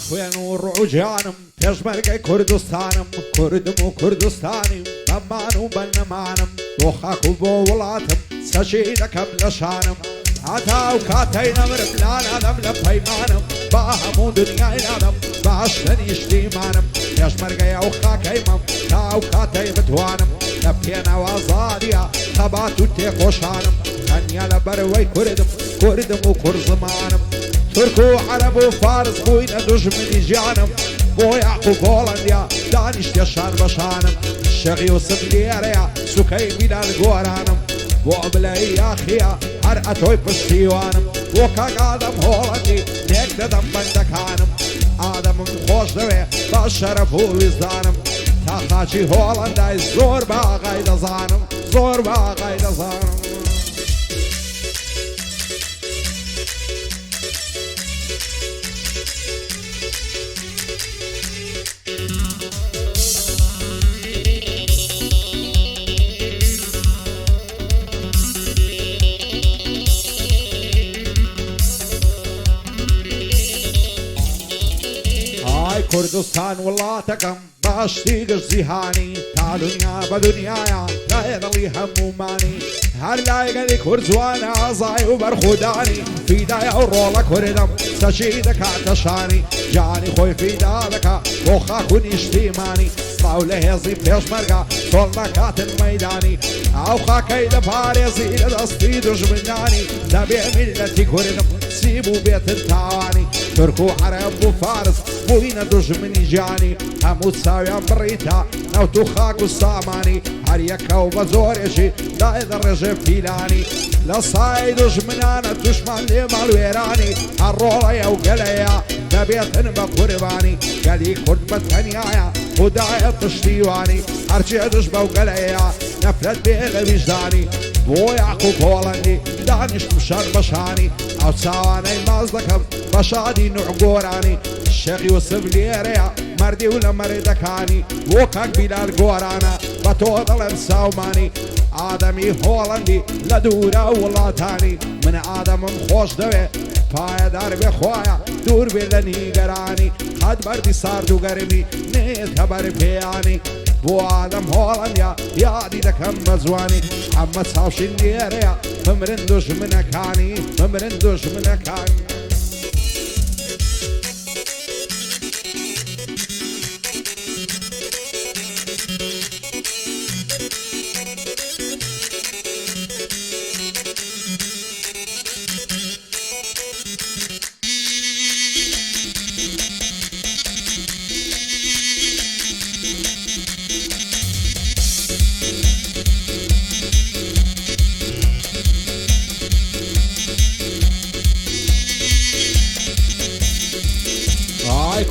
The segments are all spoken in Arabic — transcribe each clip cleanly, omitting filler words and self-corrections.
خوێن و ڕوجانم پێشمەرگەی کوردستانم کوردم و کوردستانی بەمان و بەنەمانم بۆ خاک و بۆ وڵاتم سەشی دەکەم لە شانم هەتا و کاتەی نەمرم نانادەم لە پەیمانم با هەموو دنیای نادەم باش لە نیشتیمانم پێشمەرگەی ئەو خاکەیمەم تا و کاتەی بتوانم لە پێناو ئازادیە خەبات و تێکۆشانم تەنیا لە بەرەوەی کوردم و کورزمانم ترک و عەرەب و فارس بووینە دوژمنی ژیانم بۆ یاقوب هۆڵەندیا دانیشتە شان بەشانم شەقی یوسف لێرەیە سوکەی بیلال گۆرانم بۆ بلەی یاخیە هەر ئەتۆی پشتیوانم بۆ کاک ئادەم هۆڵەندی نێک دەدەم بەندەکانم ئادەمم خۆش دەوێ با شەرەف و ویزدانم تا خاچی هۆڵەندای زۆر باغای دەزانم زۆر باغای دەزانم کوردستان وڵاتەکەم باشتی گشت جیهانی تا دنیا بە دنیایە لای دڵی هەمومانی هەر لایگەلی کورد جوانە ئازای و بەرخودانی فیدای ئەو ڕۆڵە کوردم سەچی دەکاتە شانی جانی خۆی فیدا دەکا بۆ خاک و نیشتیمانی سڵاو لە هێزی پێشمەرگە تۆڵ نەکاتن مەیدانی ئەو خاکەی دەپارێزی لە دەستی دژمنانی دەبێ میلەتی کوردم سی بوو بێتن تاوانی ترک و عەرەب و فارس بووینە دژمنی ژیانی هەموو چاویان بڕیتە نەوت و خاک و سامانی هەر یەکە و بە زۆرێکی دای دەڕێژێ پیلانی لە سای دژمنانە توشمان لێ ماڵوێرانی هەر ڕۆڵەیە و گەلەیە دەبێتن بە قوربانی گەلی کورد بە تەنیایە خودایە پشتیوانی هەرچێ دژ بەو گەلەیە نەفرەت بێ لە ویژدانی بۆ یاقوب هۆڵەندی دانیشتم شەر بەشانی ئەو چاوانەی ماز دەکەم بە شادی نوعگۆرانی شەقی یوسف لێرەیە مەردی و لە مەرێدەکانی بۆ کاک بیلال گۆرانە بە تۆ دەڵێن ساومانی ئادەمی هۆڵەندی لە دوورە وڵاتانی من ئادەمم خۆش دەوێ پایەدار بێ خۆیە دوور بێ لە نیگەرانی قەت بەردی سارد و گەرمی نێتە بەر پێیانی بۆ ئادەم هۆڵەندیا یادی دەکەم بە جوانی ئەمە چاوشین لێرەیە بمرن دژمنەکانی بمرن دژمنەکانی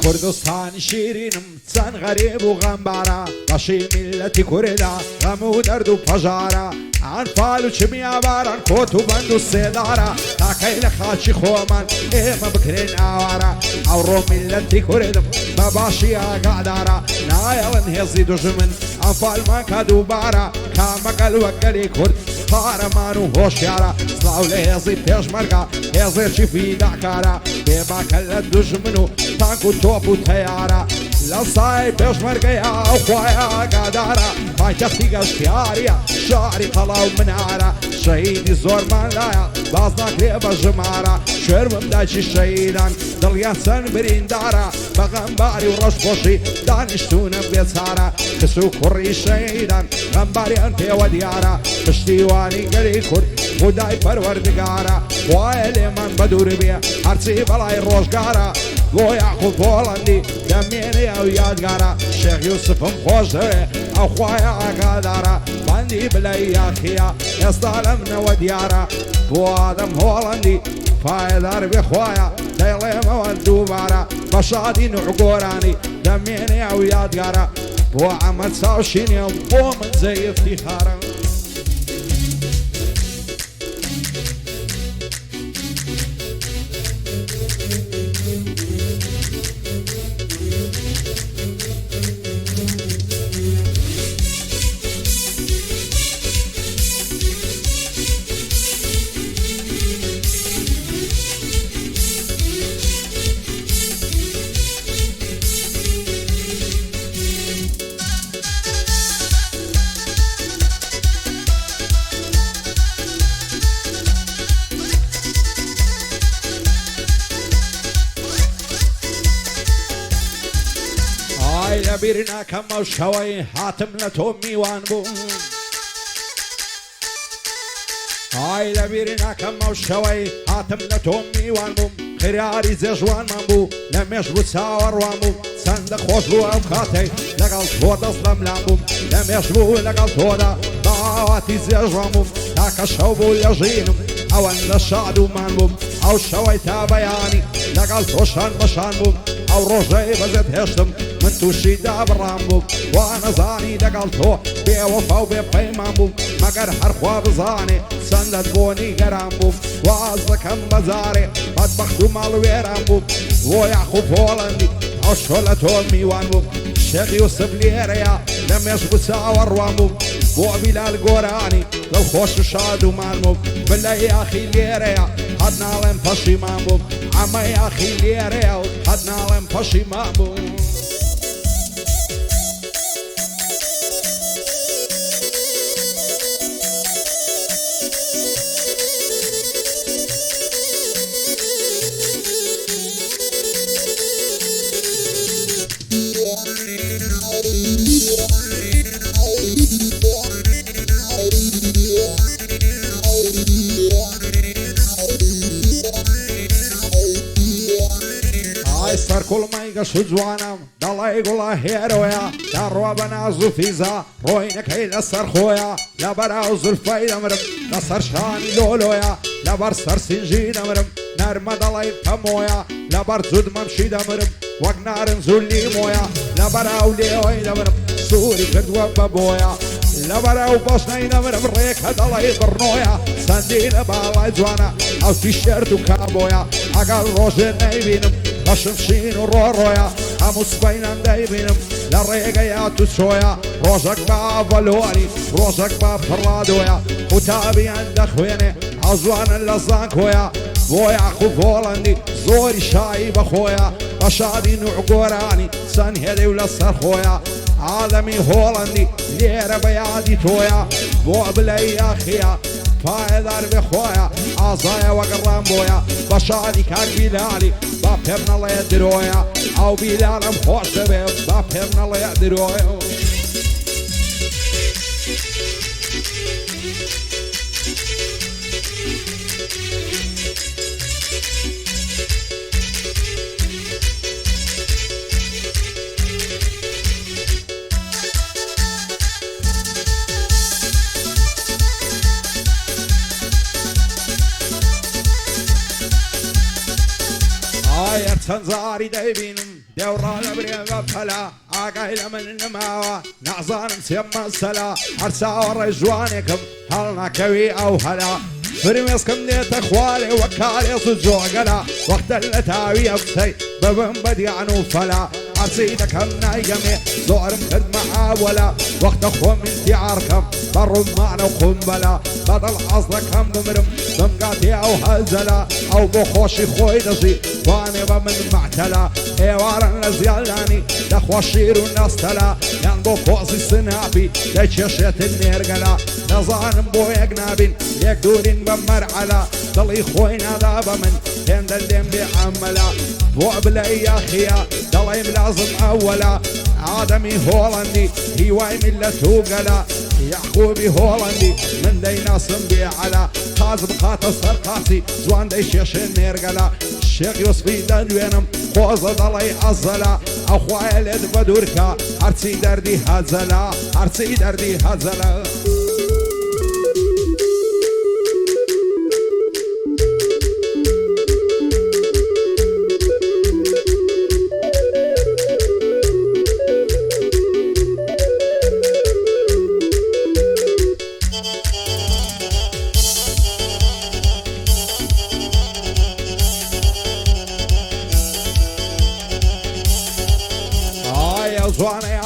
کوردستانی شیرینم چەند غەریب و غەمبارە بەشی میلەتی کووردا غەم و دەرد و پەژارە ئەنفال و چمیاباران کۆت و بەند و سێدارە تاکەی لە خاچی خۆمان ئێمە بکرێن ئاوارە ئەوڕۆ میلەتی کوردم بە باشی ئاگادارە نایەڵن هێزی دژمن ئەنفالمان کە دووبارە کامەگەل وەگەلی کورد قارەمان و هۆشیارە سڵاو لە هێزی پێشمەرگە هێزێکی فیداکارە بێباکە لە دژمن و تانک و تۆپ و تەیارە لە سای پێشمەرگەی ئەو خوایە ئاگادارە پایتەختی گەشتیاریە شاری قەڵاو منارە شەهیدی زۆرمان لایە باز ناکرێ بە ژمارە شێرمم داچی شەهیدان دڵیان چەند بریندارە بە غەمباری و ڕەشخۆشی دانیشتونە بێچارە کچ و کوڕی شەهیدان غەمباریان پێوە دیارە پشتیوانی گەلی کورد خودای پەروەردگارە وایە لێمان بە دوور بێ هەرچی بەڵای ڕۆژگارە بۆ یاقوب هۆڵەندی دەمێنێ ئەو یادگارە شێخ یوسفم خۆش دەوێ ئەو خوایە ئاگادارە بەندی بلەی یاخیە ئێستا لەمنەوە دیارە بۆ ئادەم هۆڵەندی پایەدار بێ خوایە دەیڵێمەوە دووبارە بە شادی نوعگۆرانی دەمێنێ ئەو یادگارە بۆ ئەمە چاوشینێ بۆ من جێی افتیخارە هاي لبيرنا كم وشوي هاتم لتومي وانبو هاي لبيرنا كم وشوي هاتم لتومي وانبو خياري زجوان مانبو لمش بتساور وانبو صندق خوش بو اوقاتي لقل تودا اسلام لامبو لمش بو لقل تودا دعواتي زجوان بو تاكا شوبو يجينم او ان الشعدو مانبو او شوي تابياني لقل توشان بشانبو او روجي بزد هشتم من توشي دابرامبو وانا زاني لقلتو بوفا وبقيمامبو مگر هر خواب زاني سندت بوني قرامبو وازكم بزاري بدبختو مال ويرامبو ويعخو بولندي او شولتو ميوانبو الشيخ يوسف ليريا لم يشبو ساور وانبو بو بلال قراني لو خوش شادو مانبو بالله يا اخي ليريا حدنا لهم بشيمانبو عما يا اخي ليريا حدنا لهم بشيمانبو سر كل ما يقصد زوانم دالله يقول هيرويا داروا بنازو فيزا روينك هيلا سر خويا لا براوز الفايدة مرم لا سر شاني لولويا لا بر سر سنجين مرم نرمى دالله يفهمويا لا بر زود ممشي دمرم وق نار نزولي مويا لا براولي ويدا مرم سوري كدوا بابويا لا براو باشناي نمرم ريك دالله يبرنويا سندين بالاي زوانا او تيشيرت وكابويا اقل روجي نايبينم بشمشين ورورويا هموس بينم دايبينم للريقة يا تسويا روجك با فالوري روجك با فرادويا وتابي عند خويني عزوان اللزان خويا بويا اخو فولندي زوري شايب اخويا اشادي نوع قوراني سن هدي ولا سر خويا عالمي هولندي ليرة بيادي تويا بو بلاي اخيا فايدار بخويا عصايا وقرام بويا بشادي كان بلالي بابهمنا الله يدرويا او بلال مخوش دبيب بابهمنا الله يدرويا تنزاري دايبينم دورا لبريم بفلا عاقايل من النماوة نعزان مسيما السلا عرسا ورجوانكم هلنا كوي او هلا فرميسكم ديت اخوالي وكالي صجو قلا وقت اللي تاوي ابسي ببن بديعنو فلا عرسيتك النايقمي زور مخد معاولا وقت اخو من تيعاركم برم معنا وقنبلا بدل عصدكم بمرم بمقاتي او هزلا او بخوشي خوي دزي واني بمن معتلا ايوارا لزيالاني دخوشير والناس تلا ينبو فوزي السنابي ليتشيشيت النيرقلا نظان بو يقنابين يقدورين بمرعلا ضلي خوينا ذابا من هند الدين بعملا بو بلاي يا خيا ضلي ملازم اولا آدمي هولندي هواي ملته قلا يعقوبي هولندي من دي ناس بيعلا خازم خاطر سرقاسي زوان دي شيش النيرقلا الشيخ يوسفي دلوينم خوزة ضلي عزلا اخوايا لد بدوركا عرسي دردي هزلا عرسي دردي هزلا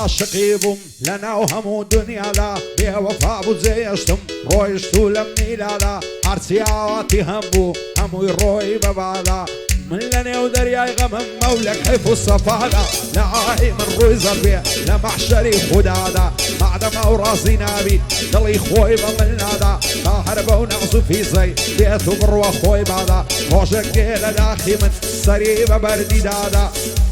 شقيبهم لنا وهمو دنيا لا بيه وفا ابو زيشتم رويشتو لمني لا لا عرسي عواتي همبو همو يروي ببالا من لنا ودرياي غمم مولك حيف الصفالا لعاي من روي زربيع لمحشري خدادا معدم او راسي نابي دلي خوي بمن نادا هربو نغزو في زي بيتو بروا خوي بعدا روشك جيل الاخي من سەری بە بەردی دادا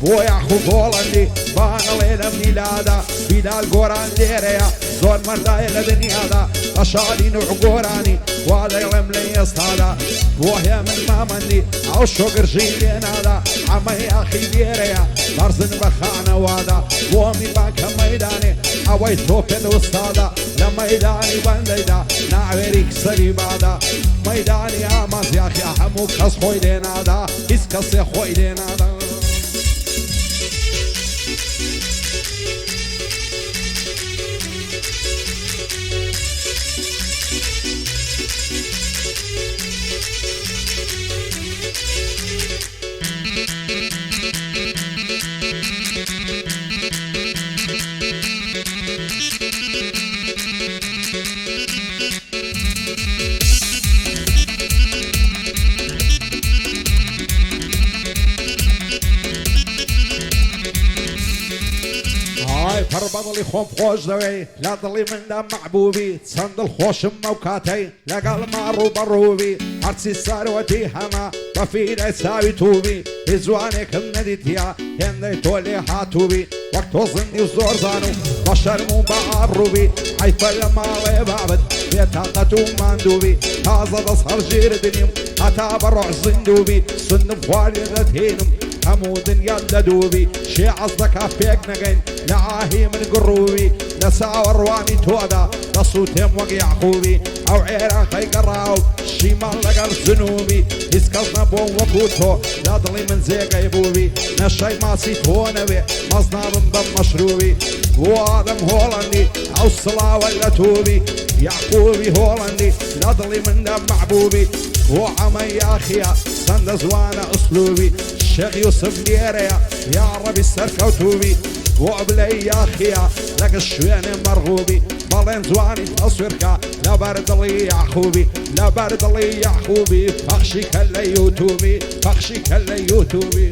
بۆ یاخو گۆڵەندی بانەڵێ لەم میلادا بیلال گۆران لێرەیە زۆر مەردایە لە دنیادا بەشاری نوح گۆرانی وا دەیڵێم لە ئێستادا بۆ هێ من مامەندی ئەو شۆگرژی لێنادا ئەمە یاخی لێرەیە بەرزن بە خانەوادا بۆ میوان کە مەیدانێ ئەوەی تۆ پێت وستادا لە مەیدانی بەندەیدا ناوێری کسەری بادا مەیدانی ئامازیاخی هەموو کەس خۆی لێنادا هیچ کەسێ خۆی لێنادا پڕ بەدڵی خۆم خۆش دەوێ لە دڵی مندا مەحبوبی چەند دڵ خۆشم ئەو کاتەی لەگەڵ ماڕوو بەڕووبی هەرچی ساروەتی هەما بە فیرەی چاوی تووبی هیچ جوانێکم نەدیتیا هێندەی تۆ لێ هاتووبی وەک تۆ زندی و زۆر زان و بە شەرم و بە ئابڕووبی حەیفە لە ماڵێ بابت بێتاقەت و ماندووبی تازە دەست هەڵگیردنیم هەتا بە ڕۆژ زیندووبی سندم خوارێ دەتهێنم هەموو دنیا دەدووبی شێعەز دەکا پێک نەگەین لە ئاهی من گڕووی لە چاوەڕوانی تۆدا دەسووتێم وەک یعقوبی ئەو عێراقەی گەڕاو شیمان لەگەڵ جنوبی هیچ کەس نەبووم وەکو تۆ لە دڵی من جێگەی بووبی نەشەی ماسی تۆ نەوێ مەز نابم بەم مەشروبی بۆ ئادەم هۆڵەندی ئەو سڵاوە لە تووبی یعقوبی هۆڵەندی لە دڵی مندا مەحبوبی بۆ ئەمە یاخیە چەندە جوانە ئوسلوبی شێخ یوسف لێرەیە یا ڕەبی سەرکەوتوبی بۆ بلەی یاخیە لەگە شوێنێ مەرغوبی بەڵێن جوانی تەسویرکە لەبەر دڵی یعقوبی لەبەر دڵی یعقوبی پەخشی کە لە یوتوبی پەخشی کە لە یوتوبی